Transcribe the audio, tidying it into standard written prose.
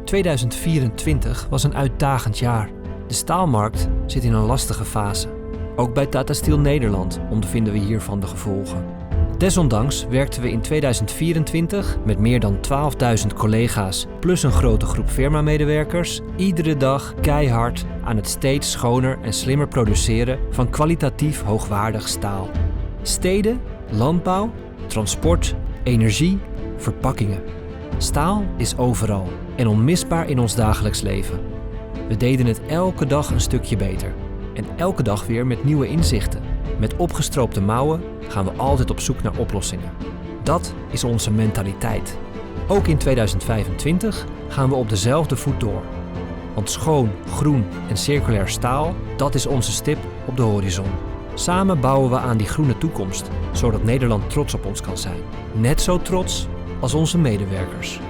2024 was een uitdagend jaar. De staalmarkt zit in een lastige fase. Ook bij Tata Steel Nederland ondervinden we hiervan de gevolgen. Desondanks werkten we in 2024 met meer dan 12.000 collega's plus een grote groep firmamedewerkers iedere dag keihard aan het steeds schoner en slimmer produceren van kwalitatief hoogwaardig staal. Steden, landbouw, transport, energie, verpakkingen. Staal is overal en onmisbaar in ons dagelijks leven. We deden het elke dag een stukje beter. En elke dag weer met nieuwe inzichten. Met opgestroopte mouwen gaan we altijd op zoek naar oplossingen. Dat is onze mentaliteit. Ook in 2025 gaan we op dezelfde voet door. Want schoon, groen en circulair staal, dat is onze stip op de horizon. Samen bouwen we aan die groene toekomst, zodat Nederland trots op ons kan zijn. Net zo trots als onze medewerkers.